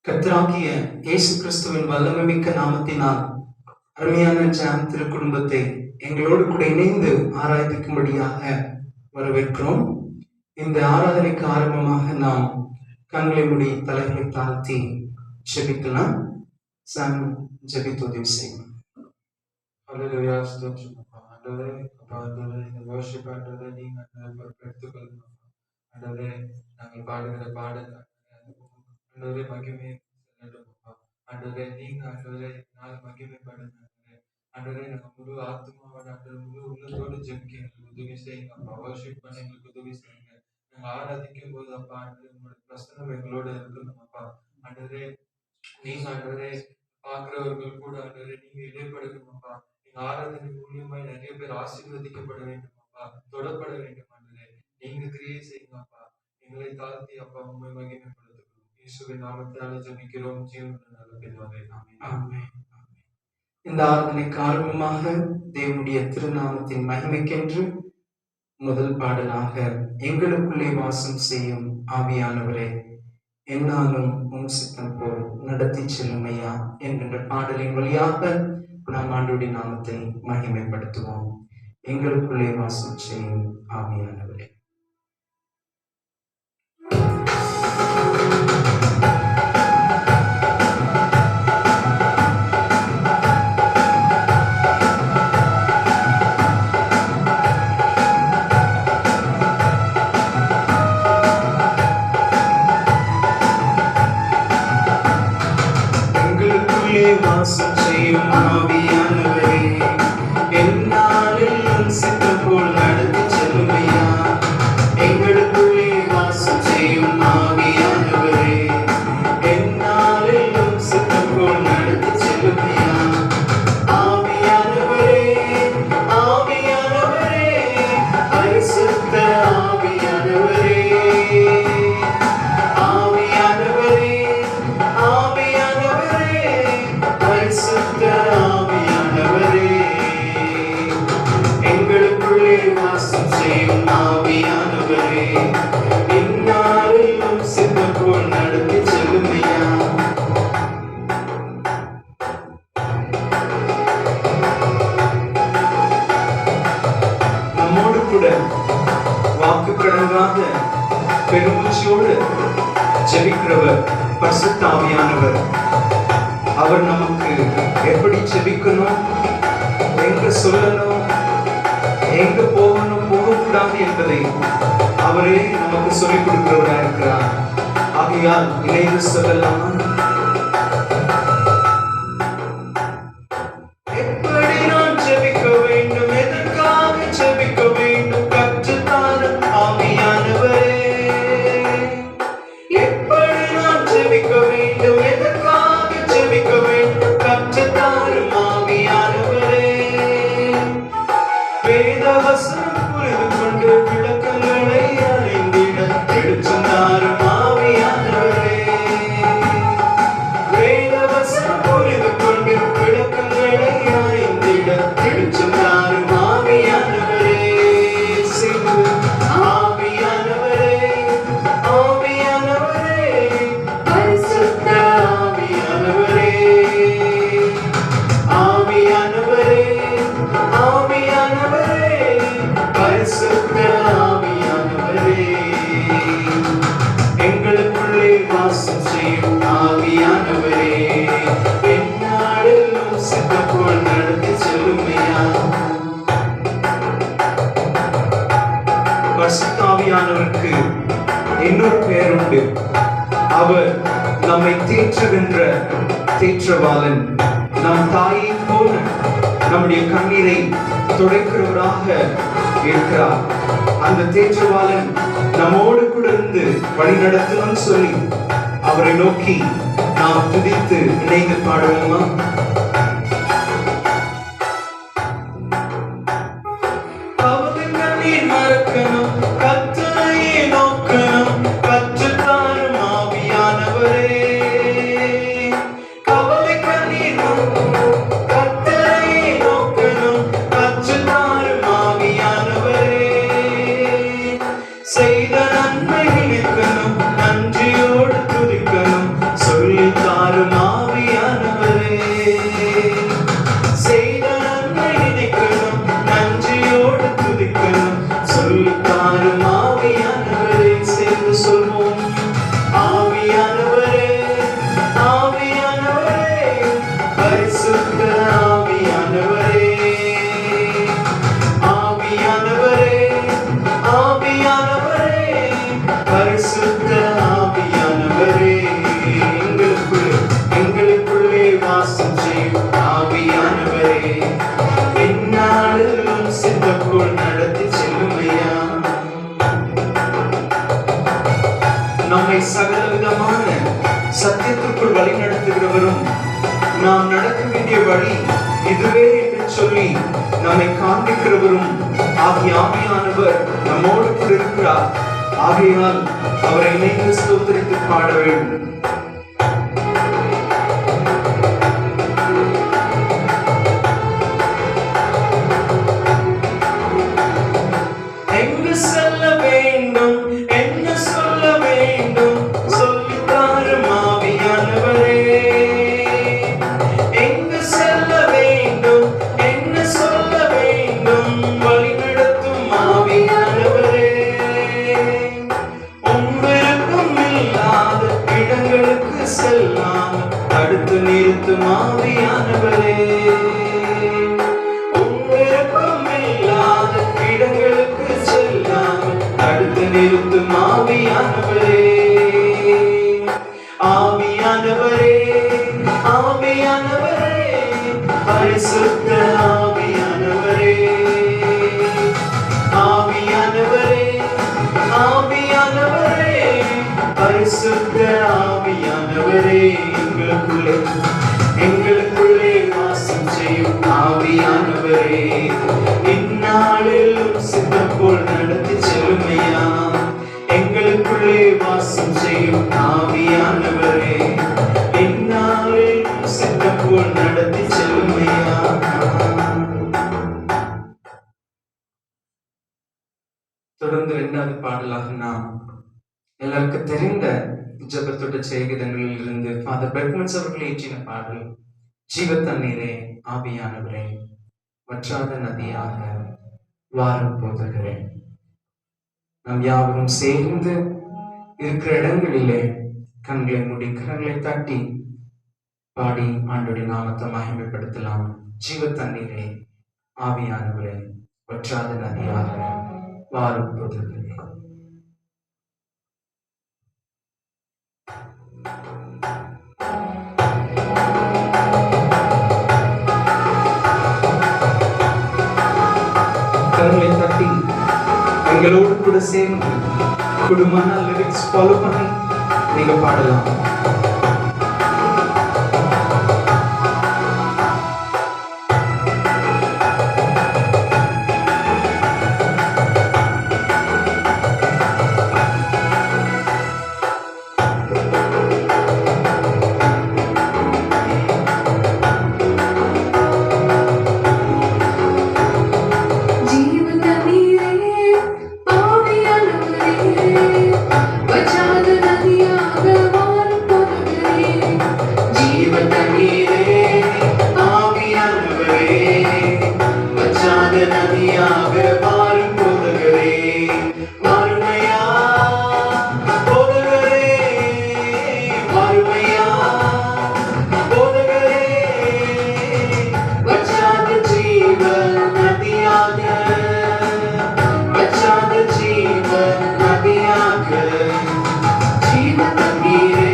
கர்த்தராகிய இயேசு கிறிஸ்துவின் வல்லமைமிக்க நாமத்தினால் அருமையான ஜாம் திருக்குடும்பத்தை எங்களோடு கூட இணைந்து ஆராய்ச்சிக்கும்படியாக வரவேற்கிறோம். இந்த ஆராதனைக்கு ஆரம்பமாக நாம் கண்களை மூடி தலைகளை தாழ்த்தி ஜெபிக்கலாம். சாம் ஜெபித்து உதவி செய்யும். ஹல்லேலூயா, ஸ்தோத்திரம் அப்பா. ஆண்டவரே, அப்பா ஆண்டவரே, இந்த worship ஆண்டவரே, நீங்க பொறுப்பெடுத்துக்கொள்ளுங்க ஆண்டவரே. நாங்கள் பாடுகிற பாடல் ஆண்டவரே மகிமை செல்லட்டும் அப்பா. ஆண்டவரே, நீங்க ஆண்டவரே நாள் மகிமைப்படுங்க ஆண்டவரே. நாங்கள் முழு ஆத்மாவோட ஆண்டவரே முழு உள்ளத்தோடு ஜெபிக்க எங்களுக்கு உதவி செய்யுங்க அப்பா. worship பண்ண எங்களுக்கு உதவி செய்யுங்க. நாங்கள் ஆராதிக்கும் போது அப்பா ஆண்டவரே உங்களோட பிரசன்னம் எங்களோட இருக்கணும் அப்பா. ஆண்டவரே, நீங்க ஆண்டவரே பார்க்கிறவர்கள் கூட ஆண்டவரே நீங்க இடைப்படணும் அப்பா. நீங்க ஆராதனை மூலியமாய் நிறைய பேர் ஆசீர்வதிக்கப்பட வேண்டும் அப்பா, தொடப்பட வேண்டும் ஆண்டவரே. நீங்க கிரியை செய்யுங்க அப்பா. எங்களை தாழ்த்தி அப்பா உண்மை மகிமைப்படுத்துகிறோம். இயேசுவின் நாமத்தால ஜெபிக்கிறோம் ஜீவனுள்ள நல்ல பிதாவே, ஆமென். இந்த ஆராதனைக்கு ஆரம்பமாக தேவனுடைய திருநாமத்தின் மகிமைக்கென்று முதல் பாடலாக எங்களுக்குள்ளே வாசம் செய்யும் ஆவியானவரே என்னாலும் உன் சித்தம் போல் நடத்தி செல்லும் ஐயா என்கின்ற பாடலின் வழியாக நாம் ஆண்டவருடைய நாமத்தை மகிமைப்படுத்துவோம். எங்களுக்குள்ளே வாசம் செய்யும் ஆவியானவரே. வாசம் செய்யும் ஆவியானவரே என்னாலும் உன் சித்தம் போல் நடத்தி செல்லும் ஐயா. எங்களுக்குள்ளே வாசம் செய்யும் ஆவியானவரே என்னாலும் உன் சித்தம் போல் நடத்தி செல்லும் ஐயா. ஆவியானவரே ஆவியானவரே பரிசுத்த ஆவியானவரே ஆவியானவரே ஆவியானவரே பரிசுத்த ஆவியானவரே எங்களுக்குள்ளே வாசம் செய்யும் ஆவியானவரே என்னாலும் சித்தம் போல் நடத்தி செல்லும் ஐயா. நம்மோடு கூட வாக்கு கடங்காத பெருமூச்சோடு ஜெபிக்கிறவர் பரிசுத்த ஆவியானவர். அவர் நமக்கு எப்படி ஜெபிக்கணும், எங்க சொல்லணும், எங்க போகணும் போகக்கூடாது என்பதை அவரே நமக்கு சொல்லிக் கொடுக்கிறவராக இருக்கிறார். ஆகையால் இணைந்து சொல்லலாமா? எப்படி நான் ஜெபிக்க வேண்டும், எதற்காக ஜெபிக்க வேண்டும் கற்றுத்தாரும் ஆவியானவரே. எப்படி நான் ஜெபிக்க வேண்டும், எதற்காக ஜெபிக்க வேண்டும் கற்றுத்தாரும் ஆவியானவரே. வேதவசனம் புரிந்து கொண்டு விளக்கங்களை அறிந்திட எடுத்துத்தாரும் ஆவியானவரே. வேதவசனம் புரிந்து கொண்டு விளக்கங்களை அறிந்திட எடுத்துத்தாரும் ஆவியானவரே. ஆவியானவரே ஆவியானவரே பரிசுத்த ஆவியானவரே ஆவியானவரே ஆவியானவரே பரிசுத்த ஆவியானவரே எங்களுக்குள்ளே வாசம் செய்யும் ஆவியானவரே என்னாலும் சித்தம் போல் நடத்தி செல்லும் ஐயா. பரிசுத்த ஆவியானவருக்கு இன்னொரு பெயர் உண்டு. அவர் நம்மை தேற்றுகின்ற தேற்றவாளன். நம் தாயை போல நம்முடைய கண்ணீரை துடைக்கிறவராக இருக்கிறார். அந்த தேற்றவாளன் நம்மோடு கூட இருந்து வழி நடத்தணும்னு சொல்லி அவரை நோக்கி நாம் துதித்து இணைந்து பாடுவோமா? மறக்கணும் கர்த்தரையே நோக்கணும் கற்றுத்தாரும் ஆவியானவரே. கவலை கண்ணீர் கர்த்தரையே நோக்கணும் கற்றுத்தாரும் ஆவியானவரே. செய்த நன்மை நினைக்கணும் நன்றியோடு துதிக்கணும் சொல்லித் தாரும் ஆவியானவரே. செய்த நன்மை நினைக்கணும், நன்றியோடு துதிக்கணும். சொல்லித் தாரும் ஆவியானவரே. சேர்ந்து சொல்வோம். ஆவியானவரே, ஆவியானவரே, பரிசுத்த ஆவியானவரே. ஆவியானவரே, ஆவியானவரே, பரிசுத்த ஆவியானவரே. எங்களுக்குள்ளே வாசம் செய்யும் ஆவியானவரே. எந்நாளிலும் சித்தப்போல் நடத்தி செல்லுமையா. நம்மை சகலவிதமான சத்தியத்திற்குள் வழி நடத்துகிறவரும், நாம் நடக்க வேண்டிய வழி இதுவே என்று சொல்லி நம்மை காண்பிக்கிறவரும் ஆகிய ஆவியானவர் நம்மோடு கூட இருக்கிறார். ஆகையால் அவரை இணைந்து ஸ்தோத்திரித்து பாட வேண்டும். எங்கு செல்ல வேண்டும், என்ன சொல்ல வேண்டும், சொல்லித் தாரும் ஆவியானவரே. எங்கு செல்ல வேண்டும், என்ன சொல்ல வேண்டும், வழி நடத்தும் ஆவியானவரே. விருப்பம் இல்லாத இடங்களுக்கு செல்லாமல் தடுத்து நிறுத்தும் ஆவியானவரே. விருப்பம் இல்லாத இடங்களுக்கு செல்லாமல் தடுத்து நிறுத்தும் ஆவியானவரே. ஆவியானவரே, ஆவியானவரே, பரிசுத்த ஆவியானவரே. ஆவியானவரே, ஆவியானவரே, பரிசுத்த ஆவியானவரே. எங்களுக்குள்ளே வாசம் செய்யும் ஆவியானவரே. இந்நாளிலும் சித்தம் போல் நடத்தி செல்லுமையா. எங்களுக்குள்ளே வாசம் செய்யும் ஆவியானவரே. இந்நாளிலும் சித்தம் போல் நடத்தி செல்லுமையா. தொடர்ந்து 2வது பாடலாக நாம் எல்லாருக்கும் தெரிந்த ஜெபத்தோட செய்கிதங்களில் இருந்து ஃபாதர் பெர்க்மன்ஸ் அவர்கள் இயற்றின பாடல் ஜீவ தண்ணீரே ஆவியானவரே, வற்றாத நதியாக வாரும் போதுகிறேன். நாம் யாவரும் சேர்ந்து இருக்கிற இடங்களிலே கண்களை மூடி கரங்களை தட்டி பாடி ஆண்டோடைய நாமத்தை மகிமைப்படுத்தலாம். ஜீவ தண்ணீரே ஆவியானவரே, வற்றாத நதியாக வாரும் போதுகிறேன். கரங்களை தட்டி எங்களோடு கூட சேர்ந்து குடும்பமான லிரிக்ஸ் ஃபாலோ பண்ணி நீங்க பாடலாம். ஜீவ தண்ணீரே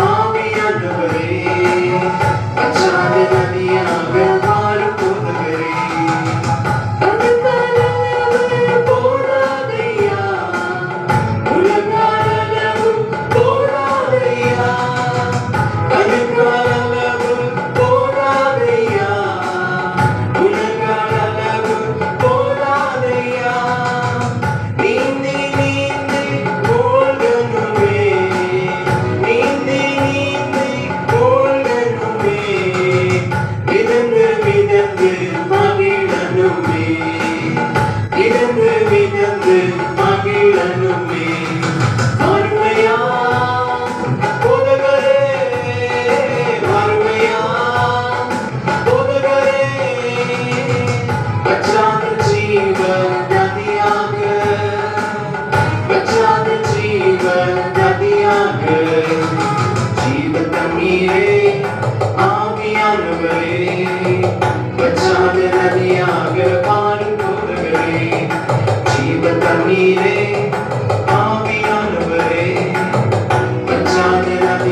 ஆவியானவரே.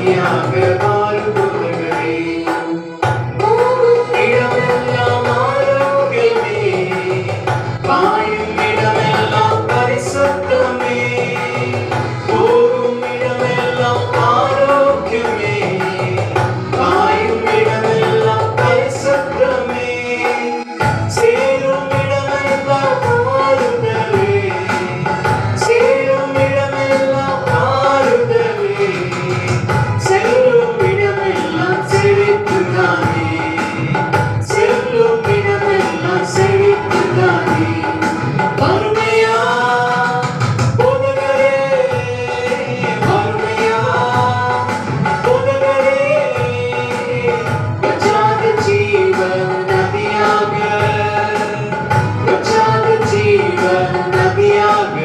நதியாக மாறும் போதகரே. இடமெல்லாம் ஆரோக்கியமே, பாயும் இடமெல்லாம் பரிசுத்தமே. போகும் இடமெல்லாம் ஆரோக்கியமே, பாயும் இடமெல்லாம் பரிசுத்தமே. சேரும் இடமெல்லாம் ஆறுதலே, சேரும் இடமெல்லாம் ஆறுதலே. செல்லும் இடமெல்லாம் செழிப்புதானே, செல்லும் இடமெல்லாம் செழிப்புதானே. வறுமையா போதகரே, வறுமையா போதகரே. வற்றாத ஜீவன் நதியாக, வற்றாத ஜீவன் நதியாக.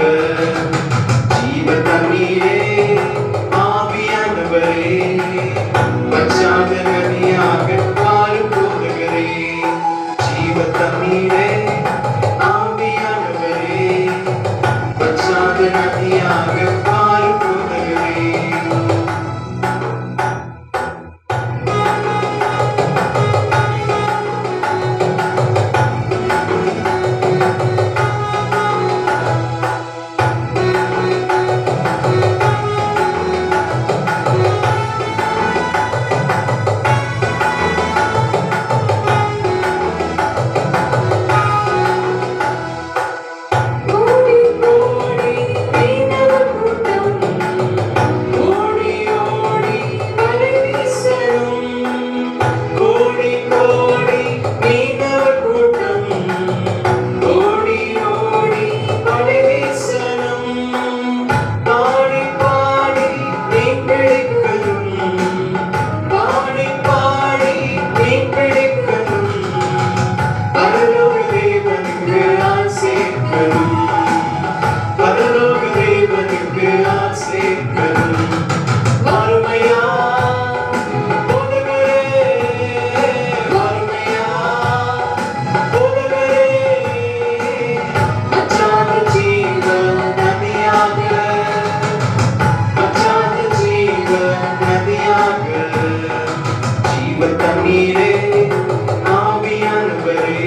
ஜீவ தண்ணீரே ஆவியானவரே, வற்றாத நதியாக மாறும் போதகரே. ஜீவ தண்ணீரே ஆவியானவரே, வற்றாத நதியாக மாறும் போதகரே. கோடி கோடி மீனவர் கூட்டம், ஓடி ஓடி வலை வீசணும். கோடி கோடி மீனவர் கூட்டம், ஓடி ஓடி வலை வீசணும். பாடி பாடி மீன் பிடிக்கணும், பாடி பாடி மீன் பிடிக்கணும். பரலோக தேவனுக்கு ஆசைக்கணும், பரலோக தேவனுக்கு ஆசைக்கணும். வறுமையா போதகரே, வறுமையா போதகரே. வற்றாத ஜீவன் நதியாக, வற்றாத ஜீவன் நதியாக. ஜீவ தண்ணீரே ஆவியானவரே,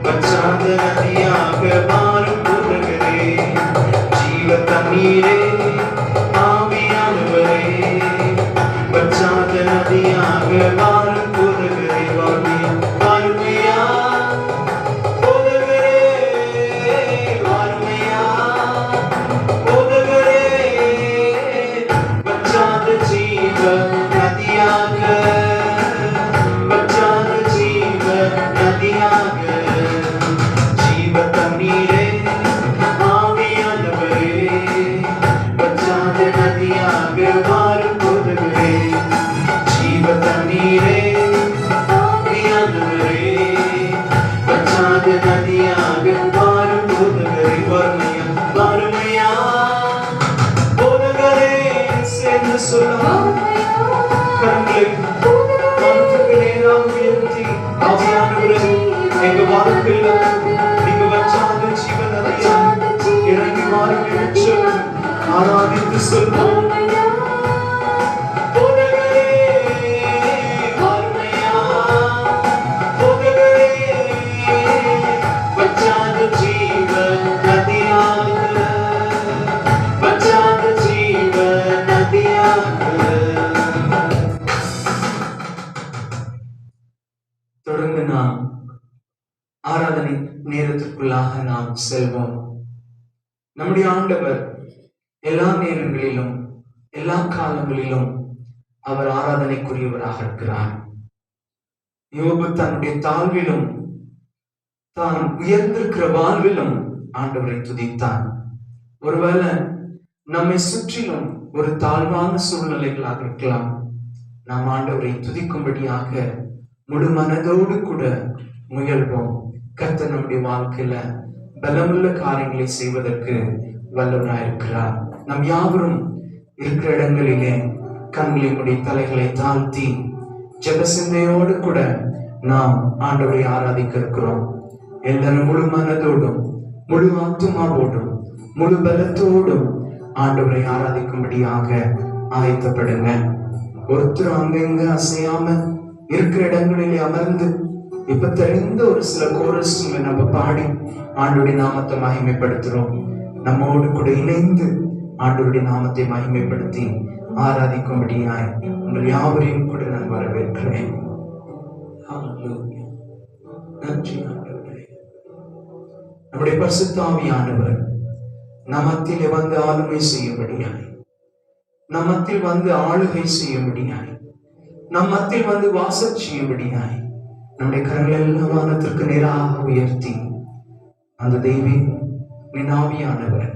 வற்றாத நதியாக மாறும் போதகரே. ஜீவ தண்ணீரே ஆவியானவரே, வற்றாத நதியாக மாறும் போதகரே. வறுமையா போதகரே, வறுமையா போதகரே. வற்றாத ஜீவ நதியாக, வற்றாத ஜீவ நதியாக. ஜீவ தண்ணீரே ஆவியானவரே, வற்றாத நதியாக மாறும் போதகரே. ஜீவ தண்ணீரே ஆவியானவரே, வற்றாத நதியாக மாறும் போதகரே. வறுமையா வறுமையா போதகரே, சேர்ந்து சொல்லலாம். கரங்களை வானத்துக்கு நேராக உயர்த்தி, ஆவியானவரே, எங்க வாழ்க்கையில நீங்க வற்றாத ஜீவன் நதியா இறங்கி வாருங்கள் என்று சொல்லி ஆராதித்து சொல்வோம். போதகரே, வறுமையா போதகரே, வற்றாத ஜீவன் நதியாக, வற்றாத ஜீவன் நதியாக. தொடர்ந்து நாம் ஆராதனை நேரத்திற்குள்ளாக நாம் செல்வோம். நம்முடைய ஆண்டவர் எல்லா நேரங்களிலும் எல்லா காலங்களிலும் அவர் ஆராதனைக்குரியவராக இருக்கிறார். யோபு தன்னுடைய தாழ்விலும் தான் உயர்ந்திருக்கிற வாழ்விலும் ஆண்டவரை துதித்தான். ஒருவேளை நம்மை சுற்றிலும் ஒரு தாழ்வான சூழ்நிலைகளாக இருக்கலாம். நாம் ஆண்டவரை துதிக்கும்படியாக முழு மனதோடு கூட முயல்வோம். கர்த்தர் நம்முடைய வாழ்க்கையில பலமுள்ள காரியங்களை செய்வதற்கு வல்லவராயிருக்கிறார். நம் யாவரும் இருக்கிற இடங்களிலே கண்களை மூடி தலைகளை தாழ்த்தி ஜெப சிந்தையோடு கூட நாம் ஆண்டவரை ஆராதிக்க இருக்கிறோம். எல்லாரும் முழு மனதோடும் முழு ஆத்துமாவோடும் முழு பலத்தோடும் ஆண்டவரை ஆராதிக்கும்படியாக ஆயத்தப்படுங்க. ஒருத்தர் அங்கங்க அசையாம இருக்கிற இடங்களிலே அமர்ந்து இப்ப தெரிந்த ஒரு சில கோரஸ்களை நம்ம பாடி ஆண்டவருடைய நாமத்தை மகிமைப்படுத்துறோம். நம்மோடு கூட இணைந்து ஆண்டவருடைய நாமத்தை மகிமைப்படுத்தி ஆராதிக்கும்படியாய் உங்கள் யாவரையும் கூட நான் வரவேற்கிறேன். நன்றி ஆண்டவரே. நம்முடைய பரிசுத்த ஆவியானவர் நமத்தில் வந்து ஆளுமை செய்யும்படியாய், நம்மத்தில் வந்து ஆளுகை செய்யும்படியாய், நம்மத்தில் வந்து வாசம் செய்யும்படியாய் நம்முடைய கரங்கள் எல்லாம் வானத்திற்கு நேராக உயர்த்தி அந்த தெய்வீக ஆவியானவர்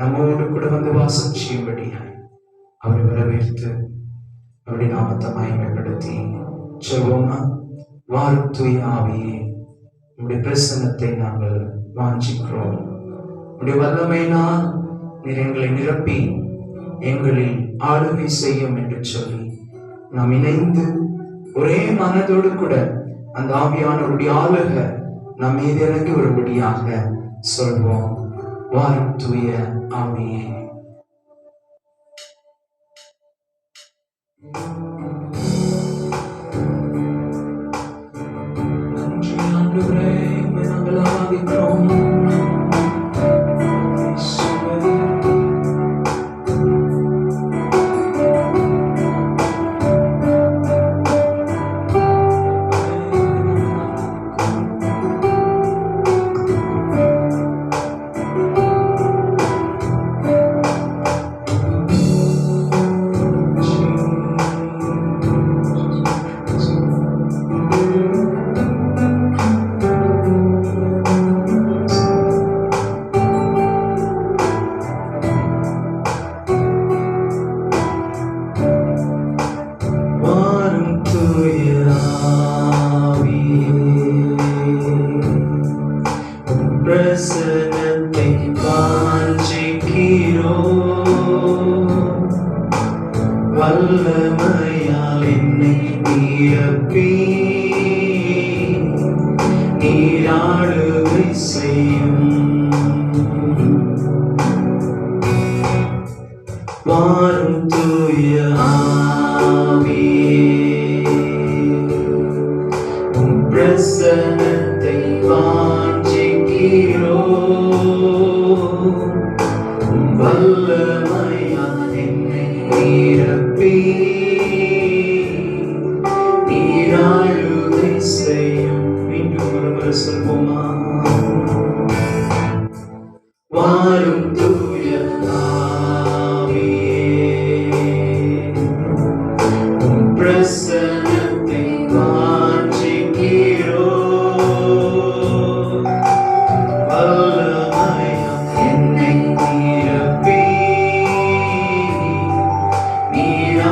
நம்மோடு கூட வந்து வாசம் செய்யும்படியாய் அவரை வரவேற்று அவருடைய நாமத்தை மகிமைப்படுத்தி சொல்வோமா? வாரும் தூய ஆவியே, உங்களுடைய பிரசன்னத்தை நாங்கள் வாஞ்சிக்கிறோம். உடைய வல்லமையினால் நீர் எங்களை நிரப்பி எங்களில் ஆளுகை செய்யும் என்று சொல்லி நாம் இணைந்து ஒரே மனதோடு கூட அந்த ஆவியானவருடைய ஆளுக நம் மீது இறங்கி வரும்படியாக சொல்வோம். வாரும் தூய ஆவியே. நன்றி ஆண்டவரே, நாங்கள் ஆராதிக்கிறோம். பிரசன்னத்தை வாஞ்சிக்கிறோம். வல்லமையால் என்னை நிரப்பி நீர் ஆளுகை செய்யும். வாரும் தூய ஆவியே, உம் பிரசன்னத்தை வல்லமையால் என்னை நிரப்பி நீர் ஆளுகை செய்யும். மீண்டும் ஒருமுறை சொல்வோமா? வாரும் தூய ஆவியே, உம் பிரசன்னத்தை வாஞ்சிக்கிறோம். வல்லமையால் என்னை நிரப்பி நீர்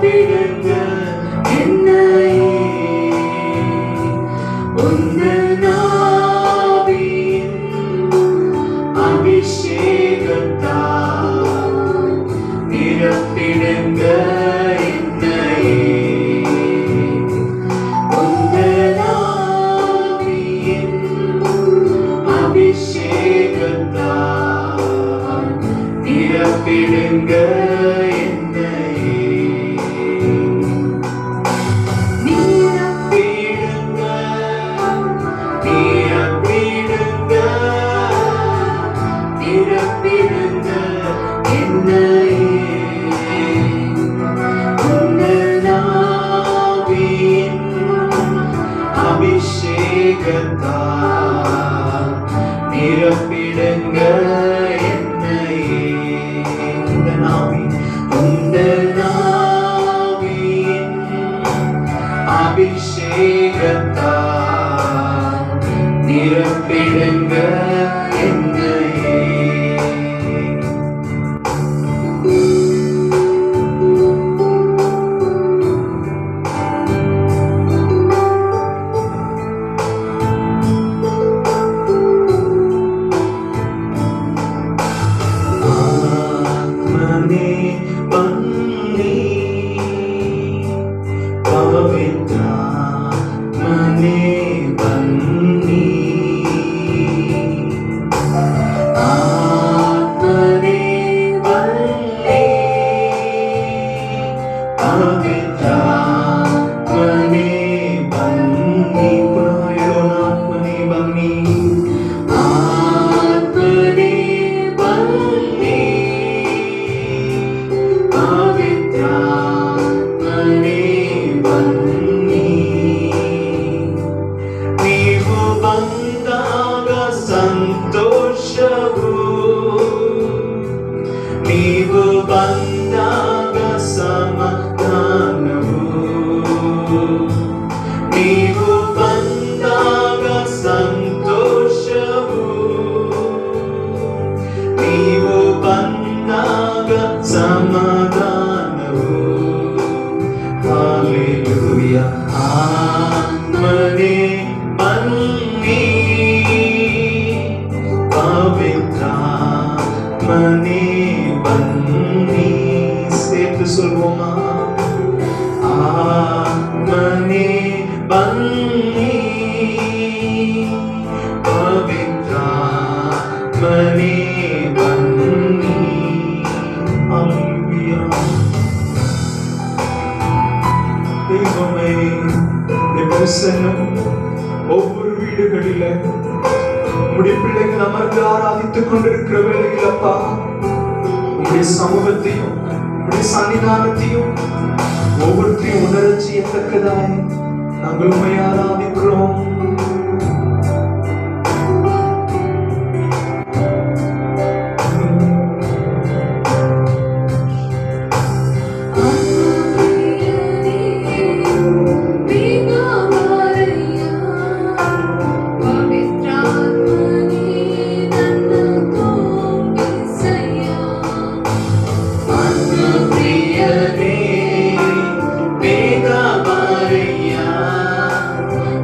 நிரப்பிடுங்க என்னையே உந்தன் ஆவியின் அபிஷேகத்தால் நிரப்பிடுங்க என்னையே உந்தன் ஆவியின் அபிஷேகத்தால் நிரப்பிடுங்க நிரப்பிடுங்க என்னையே உந்தன் ஆவியின் அபிஷேகத்தால் நிரப்பிடுங்க என்னையே నీవు బందాగ సమాధానము నీవు బందాగ సంతోషము నీవు బందాగ సమాధానము హల్లెలూయా ఆత్మనే మన్ని பவித்ராத்மனே பன்னி சேர்த்து சொல்வோமா ஆத்மனே பன்னி பவித்ராத்மனே பன்னி ஹல்லேலூயா தெய்வமே பிரசன்னம் ஒவ்வொரு வீடுகளில உம்முடைய பிள்ளைகள் அமர்ந்து ஆராதித்துக் கொண்டிருக்கிற வேளையில் அப்பா உம்முடைய சமூகத்தையும் உம்முடைய சன்னிதானத்தையும் ஒவ்வொருத்தையும் உணரச் செய்யத்தக்கதாய் நாங்கள் உம்மை ஆராதிக்கிறோம்.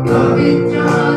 Pavitra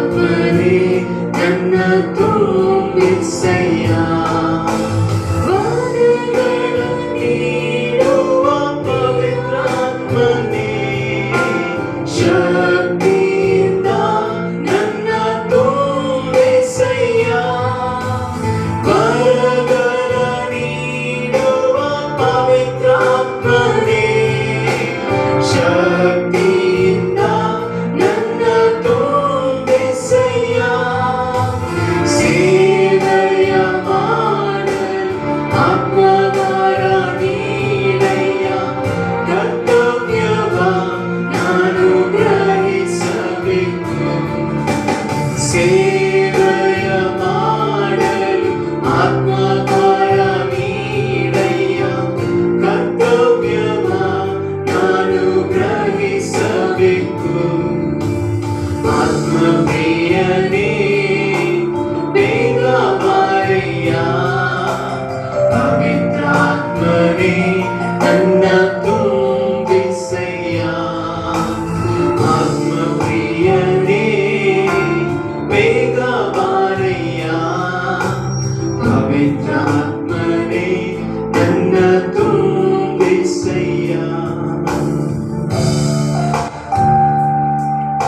நடத்தும் இசையா.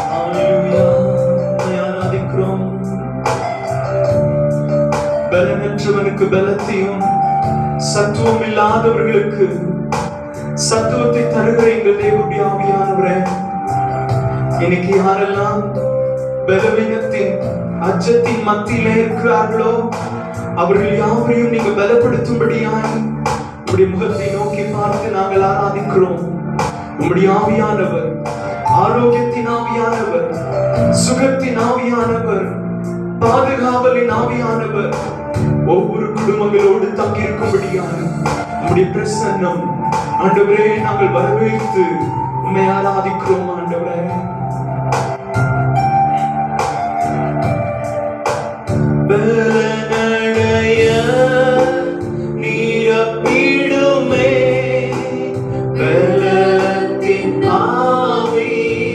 ஹalleluya. ஆராதிக்கிறோம். பலனற்றவனுக்கு பலத்தையும் சத்துவம் இல்லாதவர்களுக்கு சத்துவத்தை தருகிற எங்கள் தேவனுடைய ஆவியானவரே, இன்னைக்கு யாரெல்லாம் பலவீனத்தின் அச்சத்தின் மத்தியிலே இருக்கிறார்களோ அவர்கள் யாவரையும் நீங்க பலப்படுத்தும்படியாய் உம்முடைய முகத்தை நோக்கி பார்த்து நாங்கள் ஆராதிக்கிறோம். உம்முடைய ஆவியானவர், ஆரோக்கியத்தின் ஆவியானவர், சுகத்தின் ஆவியானவர், பாதுகாவலின் ஆவியானவர் ஒவ்வொரு குடும்பங்களோடு தங்கியிருக்கும்படியாய் உம்முடைய பிரசன்னம் ஆண்டவரே நாங்கள் வரவேற்று உம்மை ஆராதிக்கிறோம். ஆண்டவரே, பலனடைய நீரப்பிடுமே பலத்தின் ஆவியே.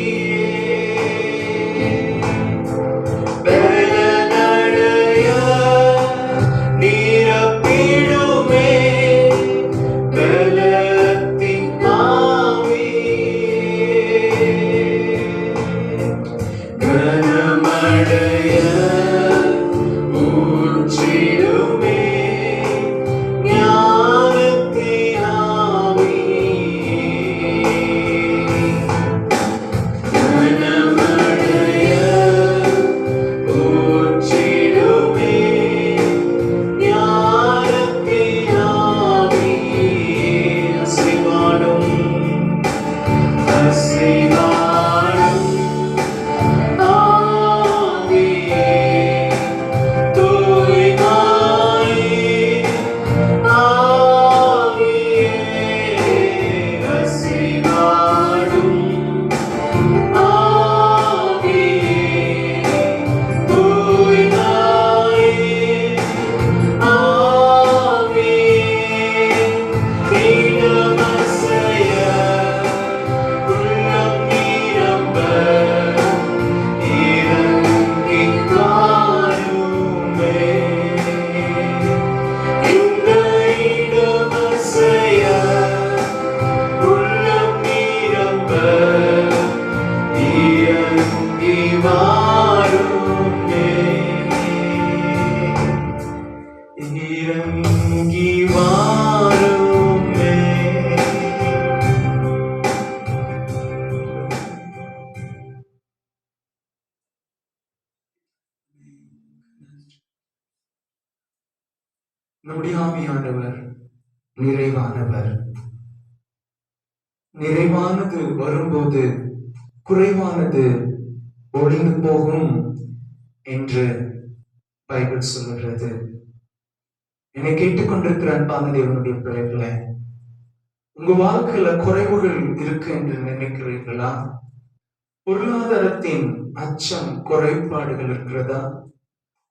பலனடைய நீரப்பிடுமே பலத்தின் ஆவியே. கனமடைய ஊற்றிடுமே ஞானத்தின் ஆவியே. கனமடைய ஊற்றிடுமே ஞானத்தின் ஆவியே. அசைவாடும் அசைவாடும் ஆவியே, தூய்மையின் ஆவியே. அசைவாடும் ஆவியே, தூய்மையின் ஆவியே. நீரமசைய உள்ளம் நிரம்ப இறங்கிக் வாருமே. இந்த இடமசைய உள்ளம் நிரம்ப இறங்கி வாருமே. இறங்கி வாருமே. நம்முடைய ஆவியானவர் நிறைவானவர். நிறைவானது வரும்போது குறைவானது ஒழிந்து போகும் என்று பைபிள் சொல்லுகிறது. என்னை கேட்டுக்கொண்டிருக்கிற அன்பான தேவனுடைய பிள்ளைகளே, உங்க வாழ்க்கையில குறைவுகள் இருக்கு என்று நினைக்கிறீர்களா? பொருளாதாரத்தின் அச்சம் குறைபாடுகள் இருக்கிறதா?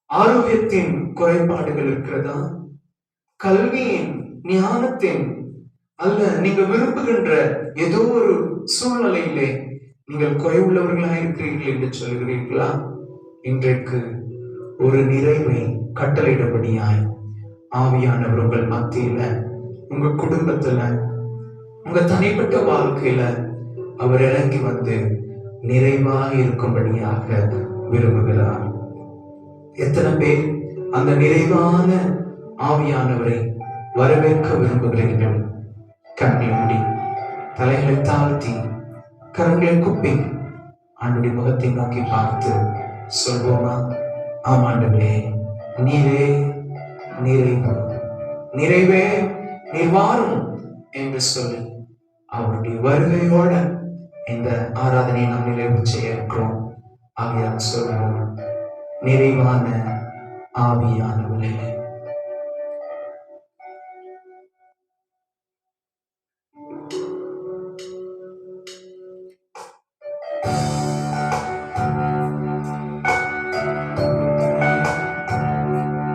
ஆரோக்கியத்தின் குறைபாடுகள் இருக்கிறதா? கல்வியின் ஞானத்தின் அல்ல நீங்க விரும்புகின்ற ஏதோ ஒரு சூழ்நிலையிலே நீங்கள் குறைவுள்ளவர்களாக இருக்கிறீர்கள் என்று சொல்கிறீர்களா? இன்றைக்கு ஒரு நிறைவை கட்டளையிடபடியாய் ஆவியானவர் உங்கள் மத்தியில, உங்க குடும்பத்துல, உங்க தனிப்பட்ட வாழ்க்கையில அவர் இறங்கி வந்து நிறைவாக இருக்கும்படியாக விரும்புகிறார். எத்தனை பேர் அந்த நிறைவான ஆவியானவரை வரவேற்க விரும்புகிறீர்கள்? கண்களை மூடி, தலைகளை தாழ்த்தி, கரங்களை குப்பி ஆண்டுடைய முகத்தை நோக்கி பார்த்து சொல்வோமா? ஆமாண்டவே, நீரே நிறைவு, நிறைவே நீர் வாரும் என்று சொல்லி அவருடைய வருகையோட இந்த ஆராதனை நாம் நிறைவு செய்ய இருக்கிறோம். ஆவியார் சொல்வோம், நிறைவான ஆவியானவரே,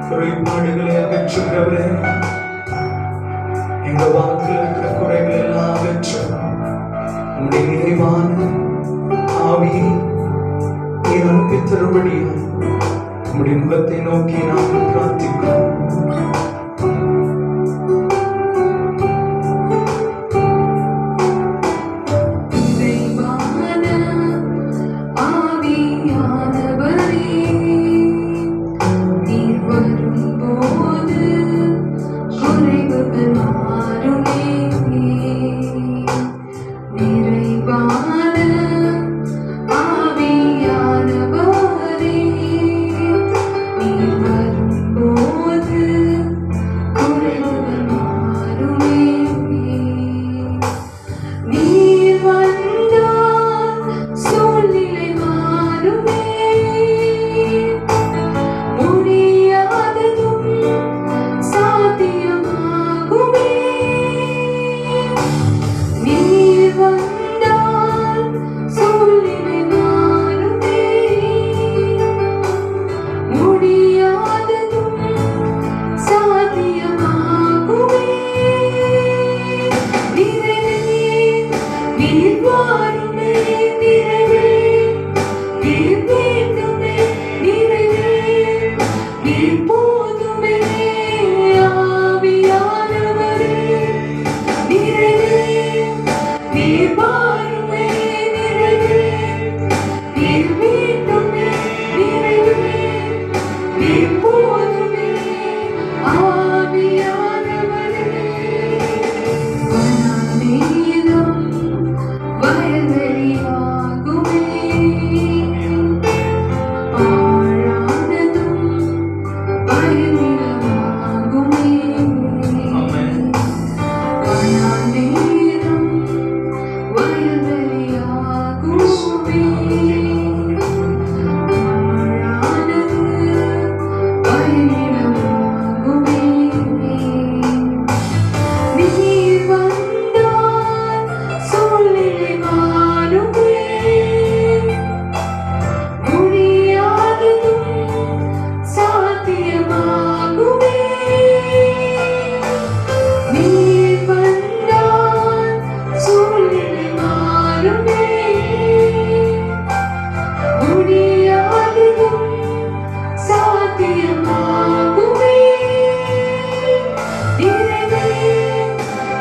குறைபாடுகளை அகற்றுகிறவரே, எங்க வாழ்க்கையில் இருக்கிற குறைகள் எல்லாம் அகற்றும் உங்களுடைய நிறைவான ஆவியை நீர் அனுப்பி தரும்படியாய் உங்களுடைய முகத்தை நோக்கி நாங்கள் பிரார்த்திக்கிறோம்.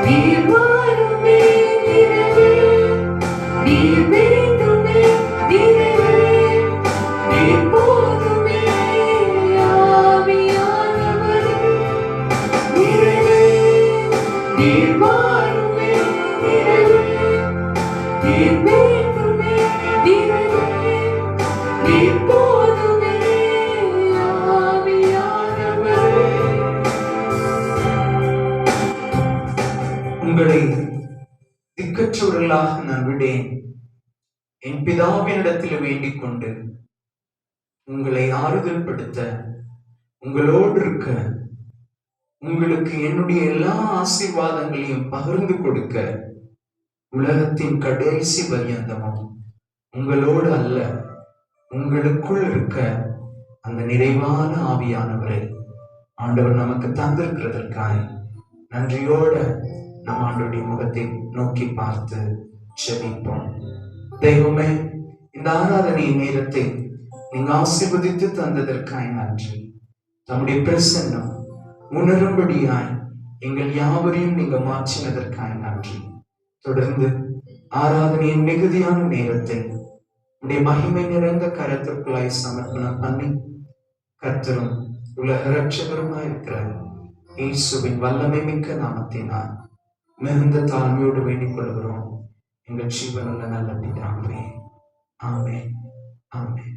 நீர் வாருமே நிறைவே, நீர் வேண்டுமே நிறைவே, நீர் போதுமே ஆவியானவரே. நிறைவே, நீர் வாருமே நிறைவே, நீர் வேண்டுமே நிறைவே, நீர் போதுமே ஆவியானவரே. உங்களை திக்கற்றவர்களாக நான் விடேன், என் பிதாவினிடத்தில் வேண்டிக் கொண்டு உங்களை ஆறுதல் படுத்த, உங்களோடு இருக்க, உங்களுக்கு என்னுடைய எல்லா ஆசீர்வாதங்களையும் பகிர்ந்து கொடுக்க, உலகத்தின் கடைசி பரியந்தமும் உங்களோடு அல்ல உங்களுக்குள் இருக்க அந்த நிறைவான ஆவியானவரை ஆண்டவர் நமக்கு தந்திருக்கிறதற்காய் நன்றியோட நம் ஆண்டவருடைய முகத்தை நோக்கி பார்த்து ஜெபிப்போம். தெய்வமே, இந்த ஆராதனை நேரத்தை நீங்க ஆசீர்வதித்து தந்ததற்காய் நன்றி. தம்முடைய பிரசன்னம் உணரும்படியாய் எங்கள் யாவரையும் நீங்க மாற்றினதற்காய் நன்றி. தொடர்ந்து ஆராதனையின் மிகுதியான நேரத்தை உடைய மகிமை நிறைந்த கருத்துக்களாய் சமர்ப்பணம் பண்ணி கர்த்தரும் உலக இரட்சகருமாய் இருக்கிற இயேசுவின் வல்லமை மிக்க நாமத்தினால் மிகுந்த தாழ்மையோடு வேண்டிக் கொள்கிறோம் எங்கள் ஜீவனுள்ள நல்ல பிதாவே. ஆமென், ஆமென்.